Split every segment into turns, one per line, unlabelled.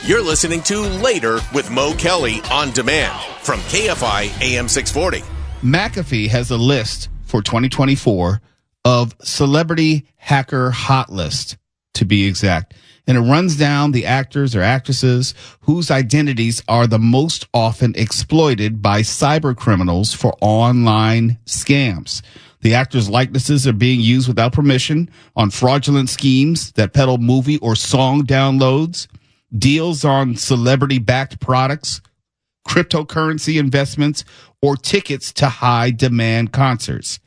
You're listening to Later with Mo Kelly on demand from KFI AM 640.
McAfee has a list for 2024 of celebrity hacker hot list, to be exact. And it runs down the actors or actresses whose identities are the most often exploited by cybercriminals for online scams. The actors' likenesses are being used without permission on fraudulent schemes that peddle movie or song downloads, deals on celebrity-backed products, cryptocurrency investments, or tickets to high-demand concerts.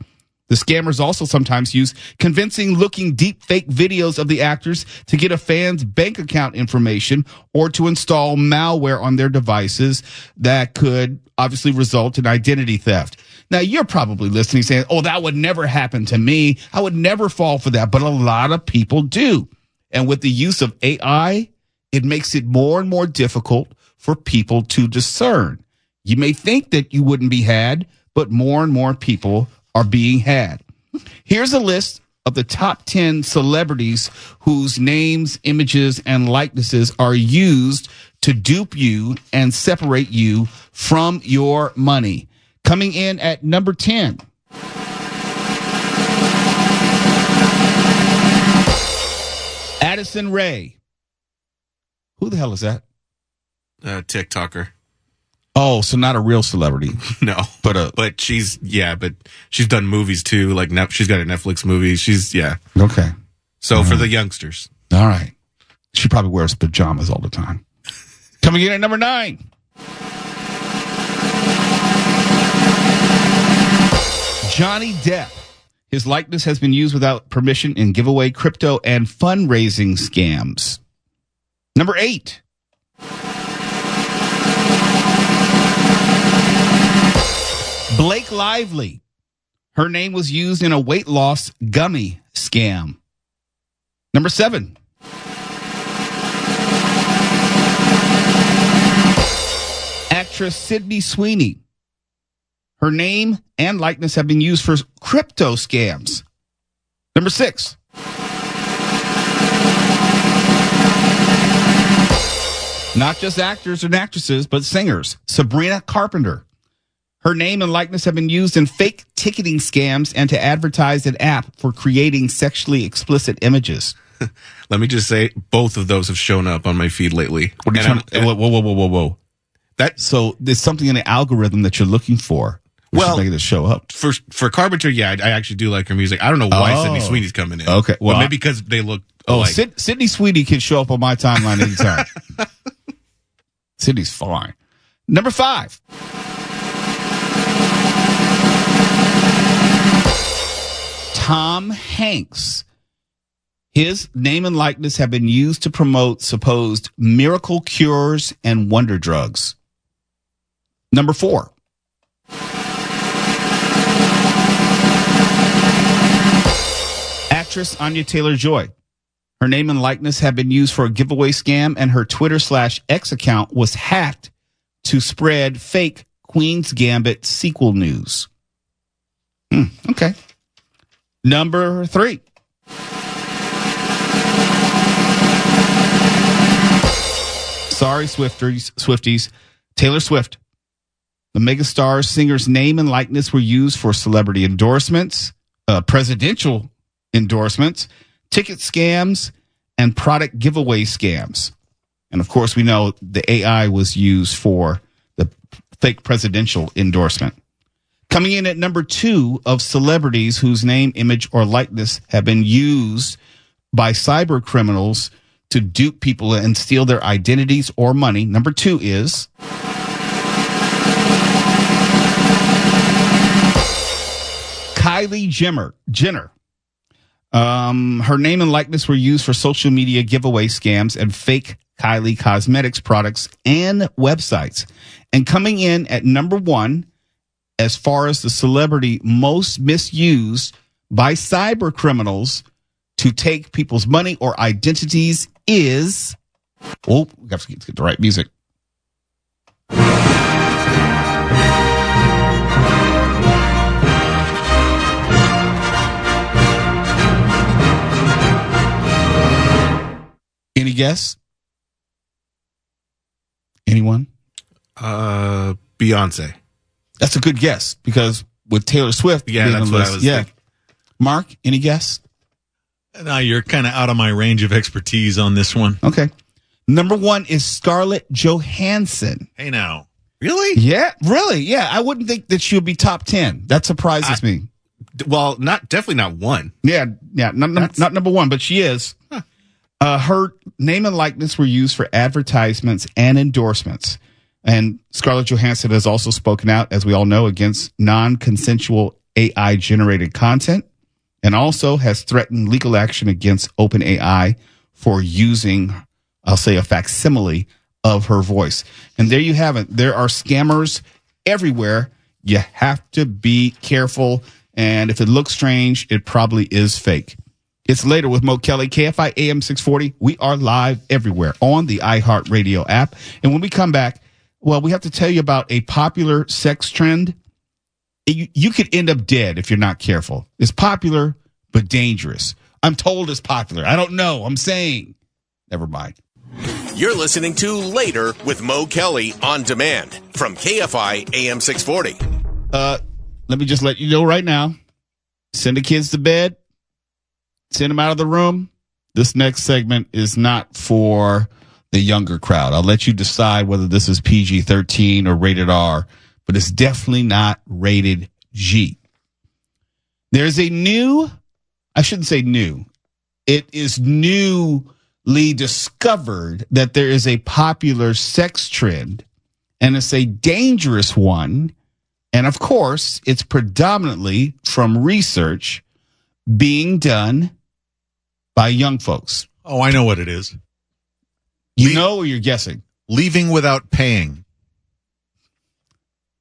The scammers also sometimes use convincing-looking deep-fake videos of the actors to get a fan's bank account information or to install malware on their devices that could obviously result in identity theft. Now, you're probably listening saying, oh, that would never happen to me. I would never fall for that. But a lot of people do. And with the use of AI, it makes it more and more difficult for people to discern. You may think that you wouldn't be had, but more and more people are being had. Here's a list of the top 10 celebrities whose names, images, and likenesses are used to dupe you and separate you from your money. Coming in at number 10. Addison Rae. Who the hell is that?
TikToker.
Oh, so not a real celebrity.
No, but she's done movies too. Like she's got a Netflix movie.
Okay.
So for the youngsters.
All right. She probably wears pajamas all the time. Coming in at number 9. Johnny Depp. His likeness has been used without permission in giveaway, crypto, and fundraising scams. Number 8. Blake Lively. Her name was used in a weight loss gummy scam. Number 7. Actress Sydney Sweeney. Her name and likeness have been used for crypto scams. Number 6. Not just actors and actresses, but singers. Sabrina Carpenter. Her name and likeness have been used in fake ticketing scams and to advertise an app for creating sexually explicit images.
Let me just say, both of those have shown up on my feed lately.
What are you trying to, whoa. So there's something in the algorithm that you're looking for. Well, making it show up.
For Carpenter, yeah, I actually do like her music. I don't know why Sydney Sweeney's coming in.
Okay. Well,
but maybe because they look alike.
Sydney Sweeney can show up on my timeline anytime. Sydney's fine. Number 5. Tom Hanks. His name and likeness have been used to promote supposed miracle cures and wonder drugs. Number 4. Actress Anya Taylor-Joy. Her name and likeness have been used for a giveaway scam, and her Twitter/X account was hacked to spread fake Queen's Gambit sequel news. Okay. Number 3. Sorry, Swifties. Taylor Swift. The megastar singer's name and likeness were used for celebrity endorsements, presidential endorsements, ticket scams, and product giveaway scams. And of course, we know the AI was used for the fake presidential endorsement. Coming in at number 2 of celebrities whose name, image, or likeness have been used by cyber criminals to dupe people and steal their identities or money. Number 2 is Kylie Jenner. Her name and likeness were used for social media giveaway scams and fake Kylie Cosmetics products and websites. And coming in at number 1, as far as the celebrity most misused by cyber criminals to take people's money or identities is, we have to get the right music. Any guess? Anyone?
Beyonce.
That's a good guess because with Taylor Swift,
Yeah,
being
that's
on
what
the
I
list.
was
Yeah.
thinking.
Mark, any guess?
No, you're kind of out of my range of expertise on this one.
Okay. Number 1 is Scarlett Johansson.
Hey, now. Really?
Yeah, really. Yeah, I wouldn't think that she would be top 10. That surprises me.
Well, definitely not one.
Yeah, not number 1, but she is. Her name and likeness were used for advertisements and endorsements. And Scarlett Johansson has also spoken out, as we all know, against non-consensual AI-generated content, and also has threatened legal action against OpenAI for using, I'll say, a facsimile of her voice. And there you have it. There are scammers everywhere. You have to be careful. And if it looks strange, it probably is fake. It's Later with Mo Kelly, KFI AM 640. We are live everywhere on the iHeartRadio app. And when we come back, well, we have to tell you about a popular sex trend. You could end up dead if you're not careful. It's popular, but dangerous. I'm told it's popular. I don't know. I'm saying. Never mind.
You're listening to Later with Mo Kelly on demand from KFI AM 640.
Let me just let you know right now. Send the kids to bed. Send them out of the room. This next segment is not for the younger crowd. I'll let you decide whether this is PG-13 or rated R, but it's definitely not rated G. There's a new, I shouldn't say new. It is newly discovered that there is a popular sex trend, and it's a dangerous one. And of course, it's predominantly from research being done by young folks.
Oh, I know what it is.
You know, or you're guessing?
Leaving without paying.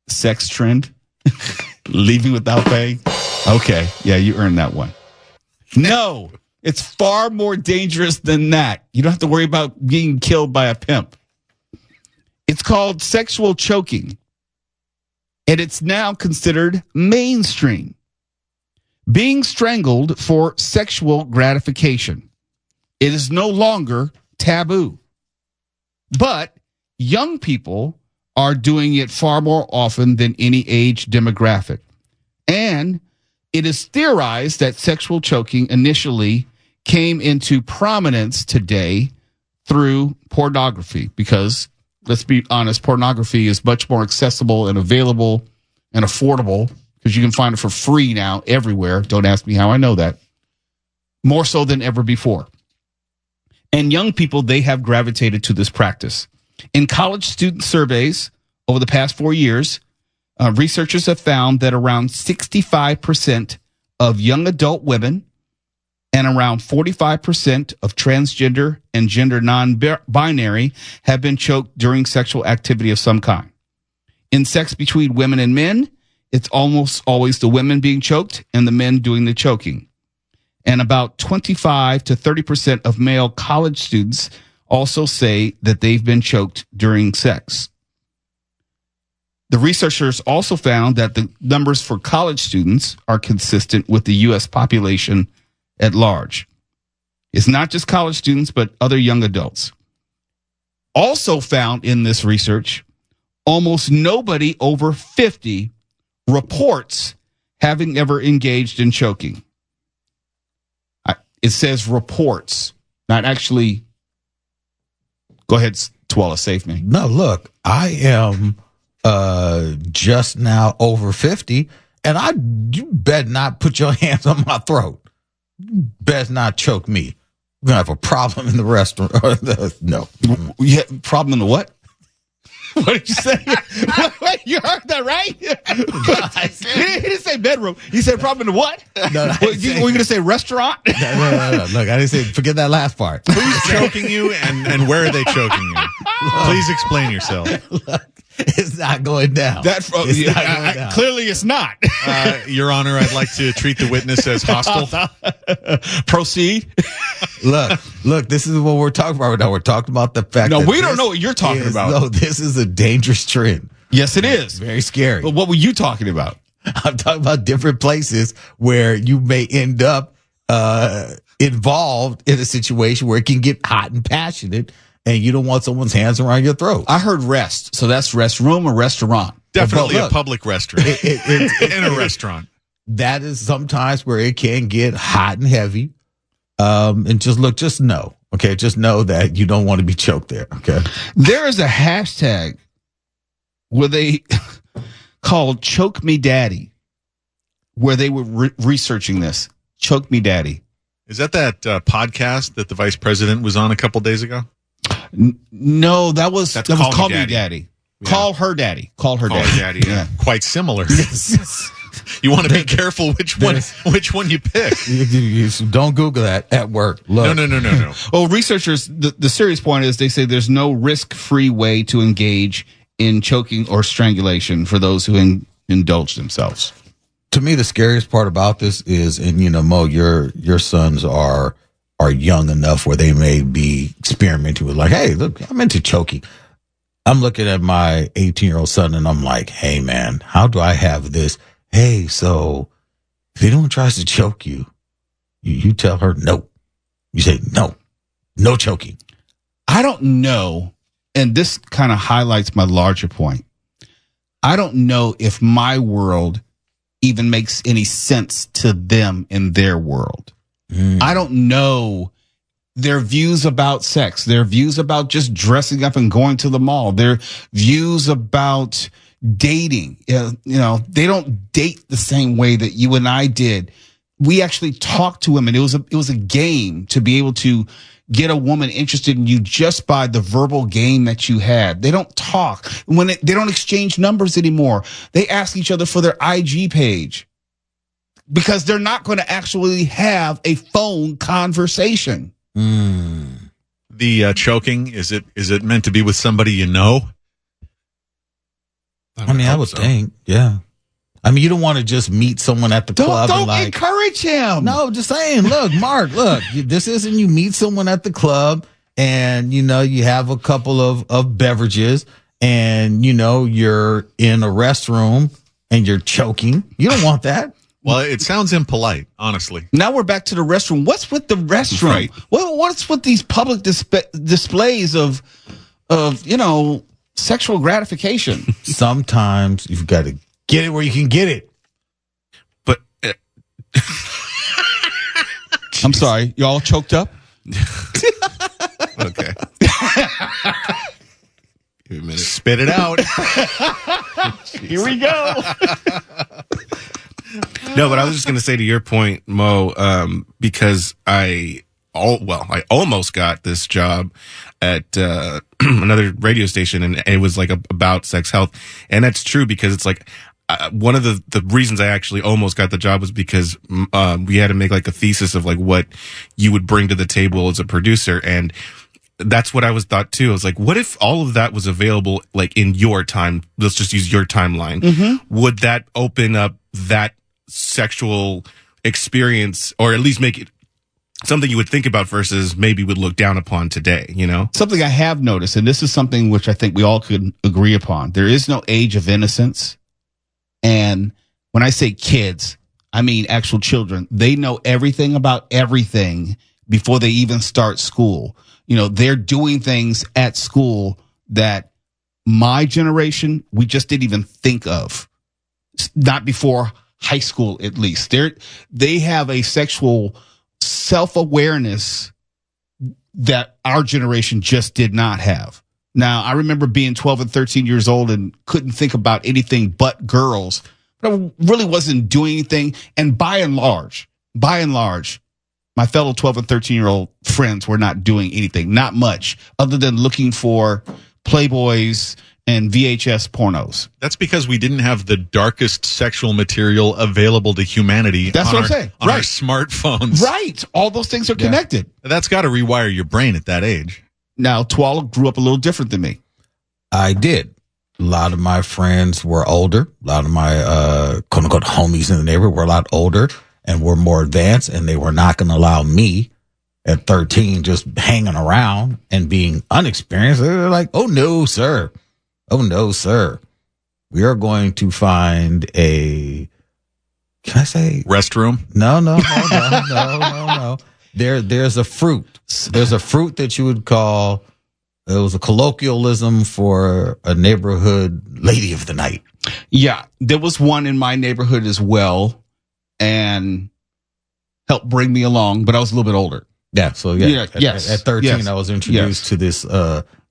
Sex trend? Leaving without paying? Okay. Yeah, you earned that one. No, it's far more dangerous than that. You don't have to worry about being killed by a pimp. It's called sexual choking, and it's now considered mainstream. Being strangled for sexual gratification. It is no longer taboo. But young people are doing it far more often than any age demographic. And it is theorized that sexual choking initially came into prominence today through pornography because, let's be honest, pornography is much more accessible and available and affordable because you can find it for free now everywhere. Don't ask me how I know that. More so than ever before. And young people, they have gravitated to this practice. In college student surveys over the past 4 years, researchers have found that around 65% of young adult women and around 45% of transgender and gender non-binary have been choked during sexual activity of some kind. In sex between women and men, it's almost always the women being choked and the men doing the choking. And about 25 to 30% of male college students also say that they've been choked during sex. The researchers also found that the numbers for college students are consistent with the U.S. population at large. It's not just college students, but other young adults. Also found in this research, almost nobody over 50 reports having ever engaged in choking. It says reports, not actually. Go ahead, Twala, save me.
No, look, I am just now over 50, and you better not put your hands on my throat. You better not choke me. We're going to have a problem in the restaurant. No.
Yeah, problem in the what? What did you say? Wait, you heard that right? He didn't say bedroom. He said problem in the what?
No,
were you going to say restaurant?
No. Look, I didn't say, forget that last part.
Who's choking you and where are they choking you? Please explain yourself.
Look, it's not going down.
Clearly it's not.
Your Honor, I'd like to treat the witness as hostile.
Proceed.
Look, this is what we're talking about right now. We're talking about the fact that
we don't know what you're talking about.
No, this is a dangerous trend.
Yes, it is.
Very scary.
But what were you talking about?
I'm talking about different places where you may end up involved in a situation where it can get hot and passionate. and you don't want someone's hands around your throat.
I heard rest. So that's restroom or restaurant.
Definitely
Look,
a public restaurant. In a restaurant.
That is sometimes where it can get hot and heavy. And just know. Okay, just know that you don't want to be choked there. Okay.
There is a hashtag where they called Choke Me Daddy, where they were researching this. Choke Me Daddy.
Is that podcast that the vice president was on a couple days ago?
No, that was Call Me Daddy.
Yeah.
Call her daddy. Call her daddy.
Yeah.
Quite similar. You want to be careful which one you pick.
You don't Google that at work. Look.
No.
Well, researchers, the serious point is they say there's no risk-free way to engage in choking or strangulation for those who indulge themselves.
To me, the scariest part about this is, and Mo, your sons are young enough where they may be experimenting with, like, hey, look, I'm into choking. I'm looking at my 18-year-old son and I'm like, hey man, how do I have this? Hey, so if anyone tries to choke you, you tell her no. You say no choking.
I don't know, and this kind of highlights my larger point. I don't know if my world even makes any sense to them in their world. I don't know their views about sex, their views about just dressing up and going to the mall, their views about dating. They don't date the same way that you and I did. We actually talked to him, and it was a game to be able to get a woman interested in you just by the verbal game that you had. They don't talk they don't exchange numbers anymore. They ask each other for their IG page because they're not going to actually have a phone conversation.
The choking, is it meant to be with somebody you know?
I would think, yeah. I mean, you don't want to just meet someone at the club.
Don't
and
encourage him.
No, just saying, look, Mark, this isn't you meet someone at the club and, you have a couple of beverages and, you're in a restroom and you're choking. You don't want that.
Well, it sounds impolite, honestly.
Now we're back to the restroom. What's with the restroom?
Right.
What's with these public displays of sexual gratification?
Sometimes you've got to get it where you can get it.
But
I'm sorry, y'all choked up?
okay. Give me a minute.
Spit it out.
Here we go.
No, but I was just going to say to your point, Mo, because I almost got this job at another radio station, and it was like about sex health, and that's true because it's like one of the reasons I actually almost got the job was because we had to make like a thesis of like what you would bring to the table as a producer, and that's what I was thought too. I was like, what if all of that was available like in your time? Let's just use your timeline. Mm-hmm. Would that open up that sexual experience, or at least make it something you would think about versus maybe would look down upon today, Something I have noticed, and this is something which I think we all could agree upon. There is no age of innocence. And when I say kids, I mean actual children. They know everything about everything before they even start school. They're doing things at school that my generation, we just didn't even think of. Not before high school, at least. They have a sexual self-awareness that our generation just did not have. Now, I remember being 12 and 13 years old and couldn't think about anything but girls, but I really wasn't doing anything. And by and large, my fellow 12 and 13-year-old friends were not doing anything, not much, other than looking for Playboys and VHS pornos.
That's because we didn't have the darkest sexual material available to humanity.
That's what I'm saying.
On our smartphones.
Right. All those things are connected.
That's got to rewire your brain at that age.
Now, Twala grew up a little different than me.
I did. A lot of my friends were older. A lot of my quote unquote homies in the neighborhood were a lot older and were more advanced, and they were not going to allow me at 13 just hanging around and being unexperienced. They're like, oh no, sir. We are going to find can I say
restroom?
No. There's a fruit. There's a fruit that you would call It was a colloquialism for a neighborhood lady of the night.
Yeah, there was one in my neighborhood as well, and helped bring me along, but I was a little bit older.
Yeah, so at 13, I was introduced to this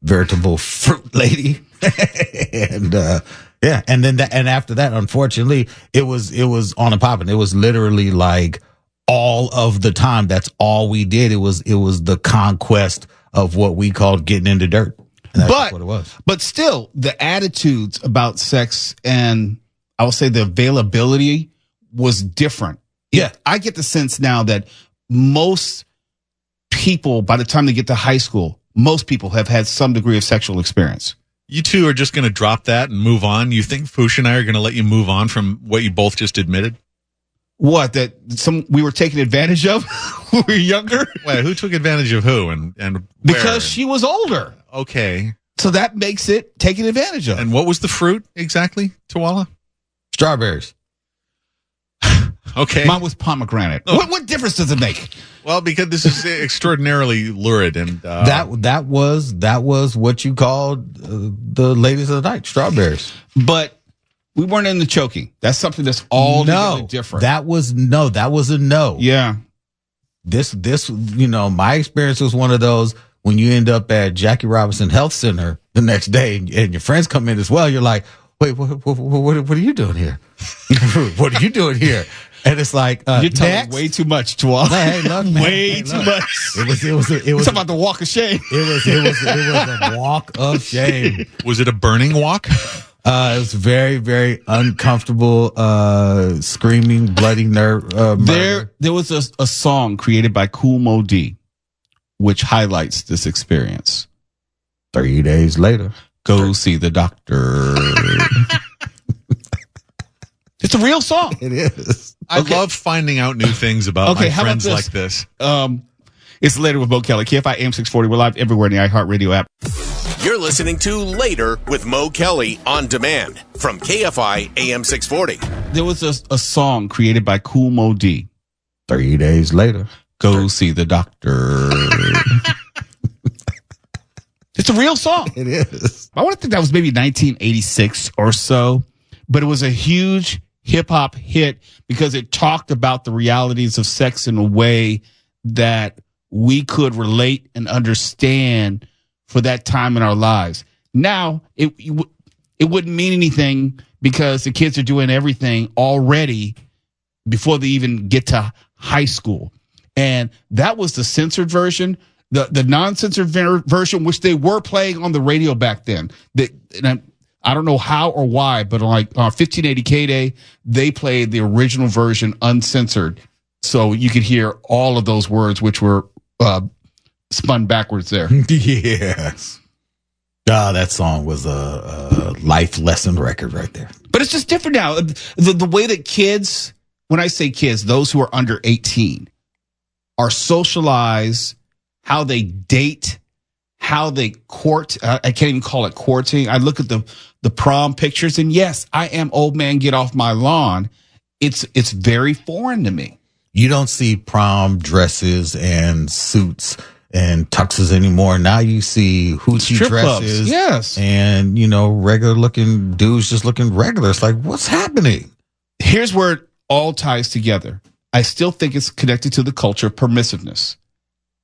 veritable fruit lady, and and after that, unfortunately, it was on and popping. It was literally like all of the time. That's all we did. It was the conquest of what we called getting into dirt. And that's what it was.
But still, the attitudes about sex and I will say the availability was different.
Yeah,
I get the sense now that most people, by the time they get to high school, most people have had some degree of sexual experience.
You two are just going to drop that and move on? You think Foosh and I are going to let you move on from what you both just admitted?
What, that we were taken advantage of when we were younger?
Wait, who took advantage of who and where?
Because she was older.
Okay.
So that makes it taken advantage of.
And what was the fruit exactly, Tawala?
Strawberries.
Okay.
Mine was pomegranate. Oh. What difference does it make?
Well, because this is extraordinarily lurid, and
that was what you called the ladies of the night, strawberries.
But we weren't into choking. That's something that's all different.
That was a no.
Yeah.
This my experience was one of those when you end up at Jackie Robinson Health Center the next day and your friends come in as well. You're like, wait, what are you doing here? What are you doing here? And it's like
you're telling way too much, Twa.
Hey, look, man.
Way too much.
It was
talking about the walk of shame.
It was a walk of shame.
Was it a burning walk?
It was very, very uncomfortable, screaming, bloody murder.
There was a song created by Kool Moe Dee, which highlights this experience.
3 days later,
go see the doctor. It's a real song.
It is.
I love finding out new things about my friends like this.
It's Later with Mo Kelly, KFI AM 640. We're live everywhere in the iHeartRadio app.
You're listening to Later with Mo Kelly on demand from KFI AM 640.
There was a song created by Kool Moe Dee.
3 days later,
go see the doctor. It's a real song.
It is.
I want to think that was maybe 1986 or so, but it was a huge hip hop hit because it talked about the realities of sex in a way that we could relate and understand for that time in our lives. Now, it wouldn't mean anything because the kids are doing everything already before they even get to high school. And that was the censored version, the non-censored version, which they were playing on the radio back then. I don't know how or why, but on 1580 K-Day, they played the original version uncensored. So you could hear all of those words, which were spun backwards there.
Yes. That song was a life lesson record right there.
But it's just different now. The way that kids, when I say kids, those who are under 18, are socialized, how they date, how they court. I can't even call it courting. I look at the prom pictures, and yes, I am old man, get off my lawn. It's very foreign to me.
You don't see prom dresses and suits and tuxes anymore. Now you see hoochie
Strip
dresses,
clubs. Yes,
and regular looking dudes just looking regular. It's like, what's happening?
Here's where it all ties together. I still think it's connected to the culture of permissiveness,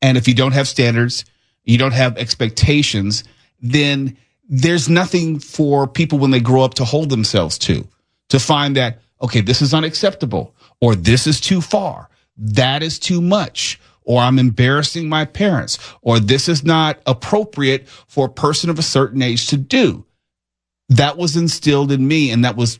and if you don't have standards, you don't have expectations, then there's nothing for people when they grow up to hold themselves to find that, okay, this is unacceptable, or this is too far, that is too much, or I'm embarrassing my parents, or this is not appropriate for a person of a certain age to do. That was instilled in me, and that was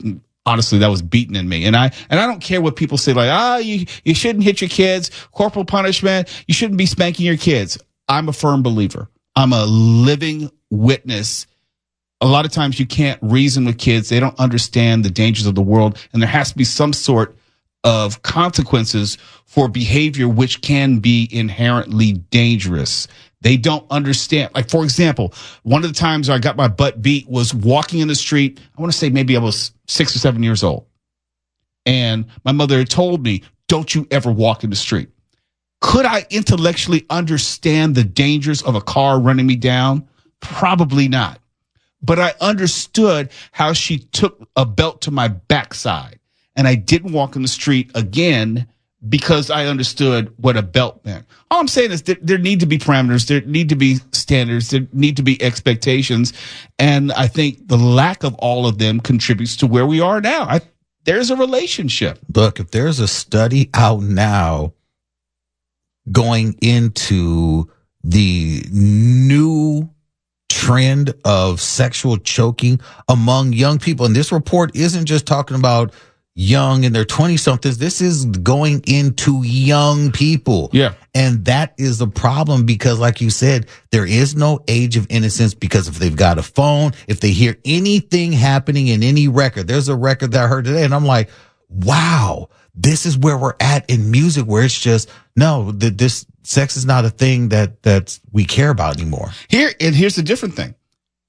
beaten in me. And I don't care what people say, like, you shouldn't hit your kids, corporal punishment, you shouldn't be spanking your kids. I'm a firm believer. I'm a living witness. A lot of times you can't reason with kids. They don't understand the dangers of the world. And there has to be some sort of consequences for behavior which can be inherently dangerous. They don't understand. Like, for example, one of the times I got my butt beat was walking in the street. I want to say maybe I was 6 or 7 years old. And my mother had told me, don't you ever walk in the street. Could I intellectually understand the dangers of a car running me down? Probably not. But I understood how she took a belt to my backside, and I didn't walk in the street again because I understood what a belt meant. All I'm saying is that there need to be parameters, there need to be standards, there need to be expectations, and I think the lack of all of them contributes to where we are now. There's a relationship.
Look, if there's a study out now going into the new trend of sexual choking among young people, and this report isn't just talking about young in their 20-somethings, this is going into young people.
Yeah.
And that is the problem because, like you said, there is no age of innocence because if they've got a phone, if they hear anything happening in any record, there's a record that I heard today and I'm like, wow, this is where we're at in music where it's just, no, this sex is not a thing that we care about anymore.
Here's the different thing.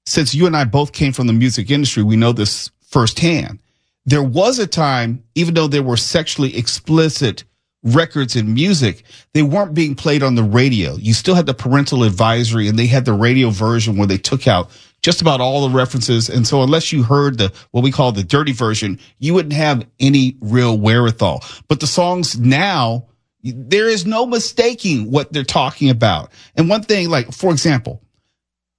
Since you and I both came from the music industry, we know this firsthand. There was a time, even though there were sexually explicit records in music, they weren't being played on the radio. You still had the parental advisory, and they had the radio version where they took out just about all the references. And so unless you heard what we call the dirty version, you wouldn't have any real wherewithal. But the songs now, there is no mistaking what they're talking about. And one thing, like, for example,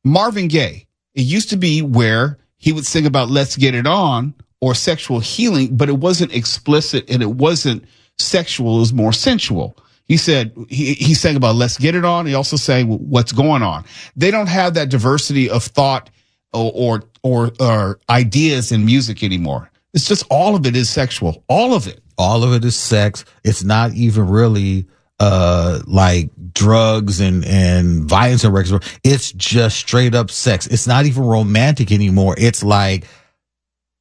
Marvin Gaye, it used to be where he would sing about let's get it on, or sexual healing, but it wasn't explicit and it wasn't sexual. It was more sensual. He said, he sang about let's get it on. He also sang what's going on. They don't have that diversity of thought or ideas in music anymore. It's just all of it is sexual. All of it.
All of it is sex. It's not even really like drugs and violence and records. It's just straight up sex. It's not even romantic anymore. It's like,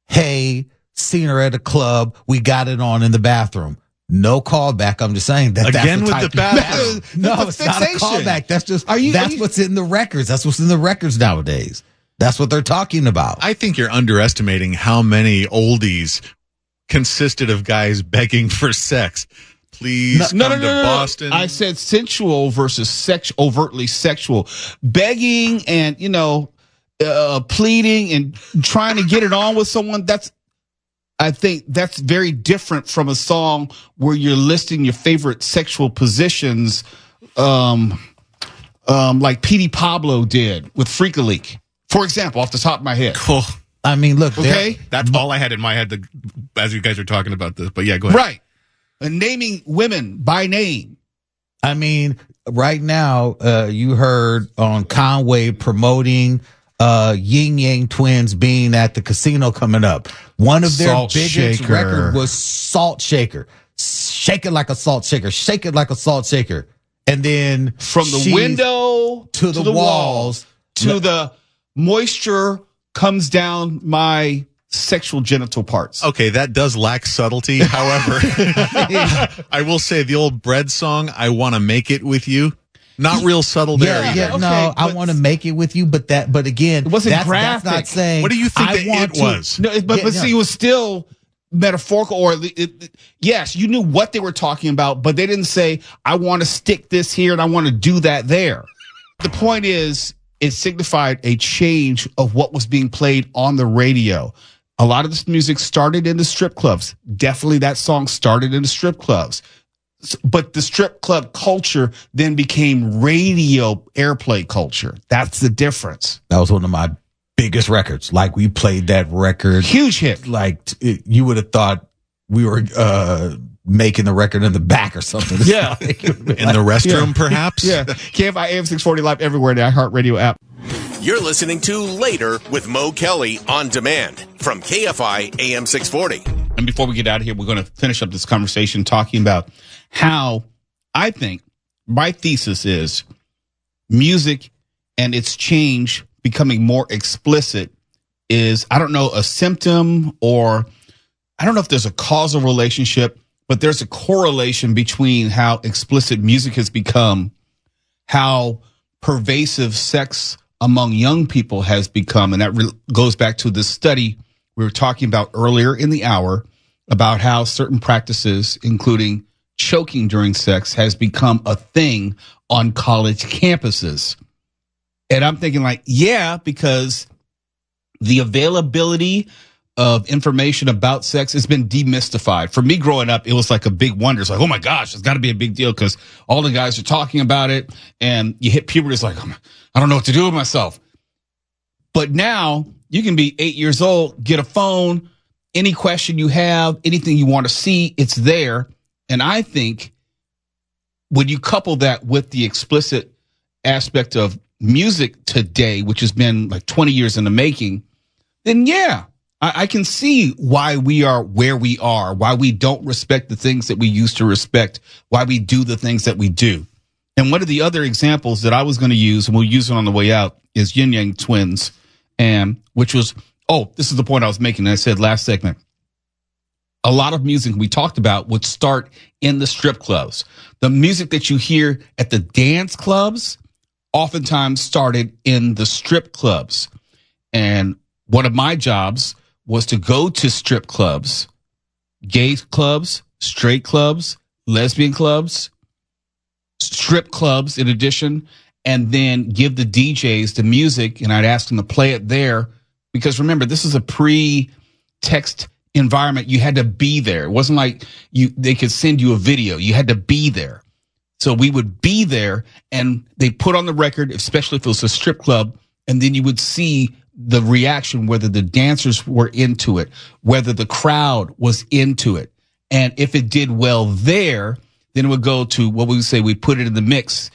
hey, seen her at a club. We got it on in the bathroom. No callback. I'm just saying that.
Again
that's
with the bathroom.
No, it's not a callback. That's just that's what's in the records. That's what's in the records nowadays. That's what they're talking about.
I think you're underestimating how many oldies consisted of guys begging for sex. Please come to Boston.
I said sensual versus overtly sexual. Begging and, pleading and trying to get it on with someone. I think that's very different from a song where you're listing your favorite sexual positions, like Petey Pablo did with Freak a Leak, for example, off the top of my head.
Cool.
I mean, look,
okay,
that's all I had in my head as you guys are talking about this. But yeah, go ahead.
Right. And naming women by name.
I mean, right now, you heard on Conway promoting Yin Yang Twins being at the casino coming up. One of their biggest records was Salt Shaker. Shake it like a salt shaker. Shake it like a salt shaker. And then
from the window
to the walls
to the moisture comes down my sexual genital parts.
Okay, that does lack subtlety. However, I will say the old Bread song, I Want to Make It With You, not real subtle there either.
Yeah, okay, no, I want to make it with you, but again,
it wasn't
graphic. That's not saying.
What do you think it was?
No, but see, it was still metaphorical, or yes, you knew what they were talking about, but they didn't say, I want to stick this here and I want to do that there. The point is, it signified a change of what was being played on the radio. A lot of this music started in the strip clubs. Definitely that song started in the strip clubs. But the strip club culture then became radio airplay culture. That's the difference.
That was one of my biggest records. Like, we played that record.
Huge hit.
Like, you would have thought we were making the record in the back or something.
Yeah.
In the restroom, perhaps?
Yeah. KFI AM 640 live everywhere, the iHeartRadio app.
You're listening to Later with Mo Kelly on demand from KFI AM 640.
And before we get out of here, we're going to finish up this conversation talking about how I think my thesis is music and its change becoming more explicit is, I don't know, a symptom, or I don't know if there's a causal relationship, but there's a correlation between how explicit music has become, how pervasive sex among young people has become. And that goes back to the study we were talking about earlier in the hour about how certain practices, including choking during sex, has become a thing on college campuses. And I'm thinking like, yeah, because the availability of information about sex has been demystified. For me growing up, it was like a big wonder. It's like, oh my gosh, it's got to be a big deal because all the guys are talking about it. And you hit puberty, it's like, I don't know what to do with myself. But now you can be 8 years old, get a phone, any question you have, anything you want to see, it's there. And I think when you couple that with the explicit aspect of music today, which has been like 20 years in the making, then yeah, I can see why we are where we are, why we don't respect the things that we used to respect, why we do the things that we do. And one of the other examples that I was going to use, and we'll use it on the way out, is Yin Yang Twins, and which was, this is the point I was making. I said last segment, a lot of music we talked about would start in the strip clubs. The music that you hear at the dance clubs oftentimes started in the strip clubs. And one of my jobs was to go to strip clubs, gay clubs, straight clubs, lesbian clubs, strip clubs in addition, and then give the DJs the music, and I'd ask them to play it there. Because remember, this is a pre-text environment. You had to be there. It wasn't like they could send you a video. You had to be there. So we would be there, and they put on the record, especially if it was a strip club, and then you would see the reaction, whether the dancers were into it, whether the crowd was into it. And if it did well there, then it would go to what we would say we put it in the mix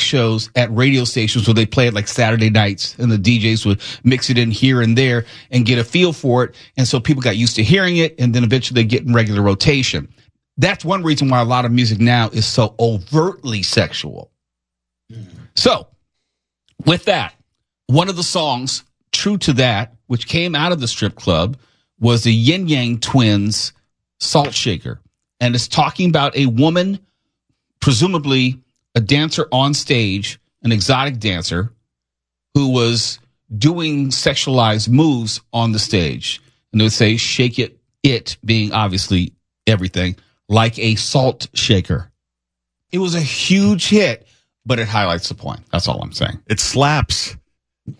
shows at radio stations where they play it like Saturday nights, and the DJs would mix it in here and there and get a feel for it. And so people got used to hearing it, and then eventually they get in regular rotation. That's one reason why a lot of music now is so overtly sexual. So with that, one of the songs true to that, which came out of the strip club, was the Yin Yang Twins Salt Shaker. And it's talking about a woman, presumably a dancer on stage, an exotic dancer, who was doing sexualized moves on the stage. And they would say, shake it being obviously everything, like a salt shaker. It was a huge hit, but it highlights the point. That's all I'm saying.
It slaps.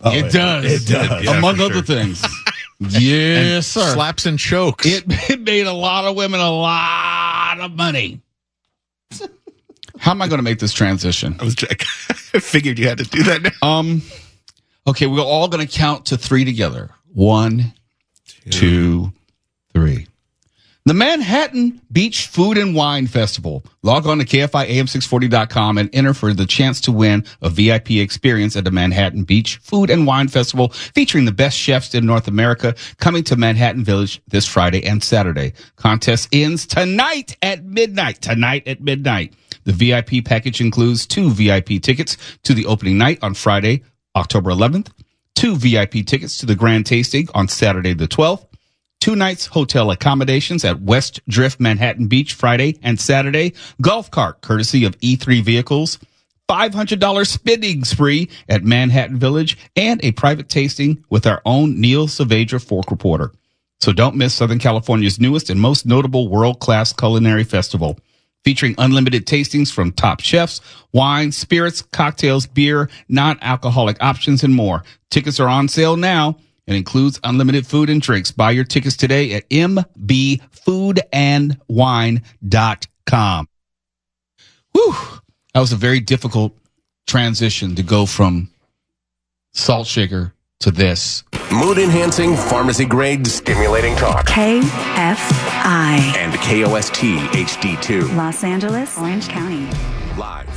It does.
It does.
Yeah,
among
for
other
sure.
things. Yes, sir.
Slaps and chokes.
It made a lot of women a lot of money. How am I going to make this transition?
I figured you had to do that now.
Okay, we're all going to count to three together. 1, 2, 3. The Manhattan Beach Food and Wine Festival. Log on to KFIAM640.com and enter for the chance to win a VIP experience at the Manhattan Beach Food and Wine Festival, featuring the best chefs in North America, coming to Manhattan Village this Friday and Saturday. Contest ends tonight at midnight. The VIP package includes 2 VIP tickets to the opening night on Friday, October 11th, 2 VIP tickets to the grand tasting on Saturday the 12th, 2 nights hotel accommodations at West Drift Manhattan Beach Friday and Saturday, golf cart courtesy of E3 Vehicles, $500 spending spree at Manhattan Village, and a private tasting with our own Neil Saavedra Fork Reporter. So don't miss Southern California's newest and most notable world-class culinary festival, featuring unlimited tastings from top chefs, wine, spirits, cocktails, beer, non-alcoholic options, and more. Tickets are on sale now. It includes unlimited food and drinks. Buy your tickets today at mbfoodandwine.com. Whew. That was a very difficult transition to go from salt shaker to this.
Mood enhancing, pharmacy grade, stimulating talk.
KFI.
And KOST HD2.
Los Angeles, Orange County.
Live